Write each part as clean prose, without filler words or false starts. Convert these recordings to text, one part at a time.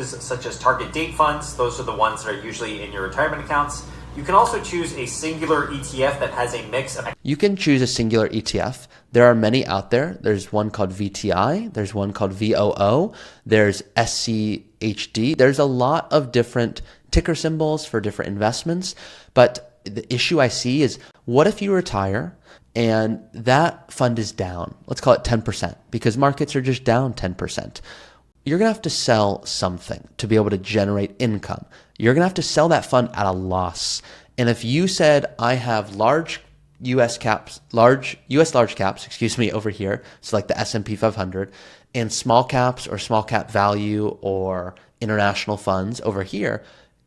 such as target date funds. Those are the ones that are usually in your retirement accounts. You can also choose a singular ETF that has a mix of... You can choose a singular ETF. There are many out there. There's one called VTI. There's one called VOO. There's SCHD. There's a lot of different ticker symbols for different investments. But the issue I see is, what if you retire and that fund is down? Let's call it 10% because markets are just down 10%. You're going to have to sell something to be able to generate income. You're going to have to sell that fund at a loss. And if you said, I have large US large caps, over here, so like the S&P 500, and small caps or small cap value or international funds over here,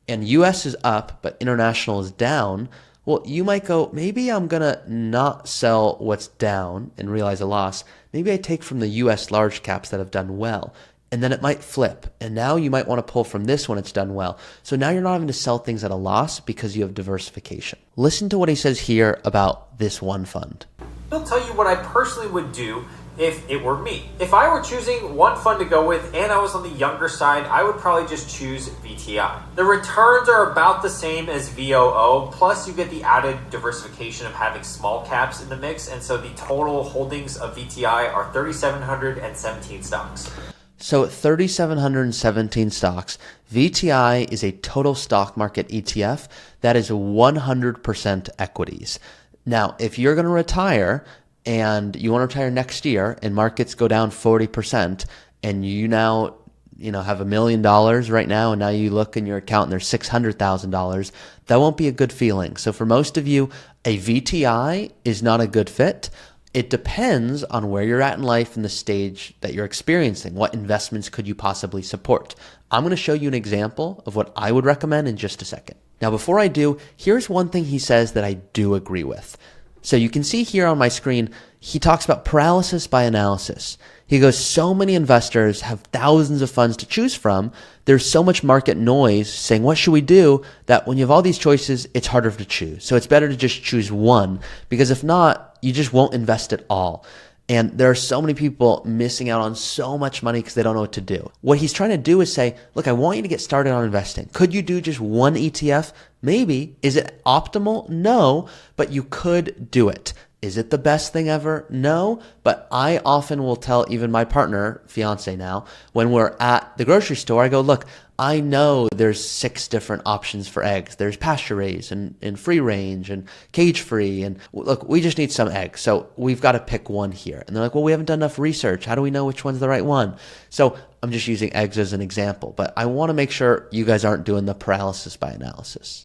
and US is up, but international is down, well, you might go, maybe I'm going to not sell what's down and realize a loss. Maybe I take from the US large caps that have done well. And then it might flip. And now you might want to pull from this when it's done well. So now you're not having to sell things at a loss because you have diversification. Listen to what he says here about this one fund. I'll tell you what I personally would do if it were me. If I were choosing one fund to go with and I was on the younger side, I would probably just choose VTI. The returns are about the same as VOO, plus you get the added diversification of having small caps in the mix. And so the total holdings of VTI are 3,717 stocks. So 3,717 stocks. VTI is a total stock market ETF that is 100% equities. Now, if you're going to retire and you want to retire next year and markets go down 40% and you now have $1 million right now and now you look in your account and there's $600,000, that won't be a good feeling. So for most of you, a VTI is not a good fit. It depends on where you're at in life and the stage that you're experiencing. What investments could you possibly support? I'm going to show you an example of what I would recommend in just a second. Now, before I do, here's one thing he says that I do agree with. So you can see here on my screen, he talks about paralysis by analysis. He goes, so many investors have thousands of funds to choose from. There's so much market noise saying, what should we do? That when you have all these choices, it's harder to choose. So it's better to just choose one, because if not, you just won't invest at all. And there are so many people missing out on so much money because they don't know what to do. What he's trying to do is say, look, I want you to get started on investing. Could you do just one ETF? Maybe. Is it optimal? No, but you could do it. Is it the best thing ever? No, but I often will tell even my partner, fiance now, when we're at the grocery store, I go, look, I know there's 6 different options for eggs. There's pasture raised and free range and cage free. And look, we just need some eggs. So we've got to pick one here. And they're like, well, we haven't done enough research. How do we know which one's the right one? So I'm just using eggs as an example, but I want to make sure you guys aren't doing the paralysis by analysis.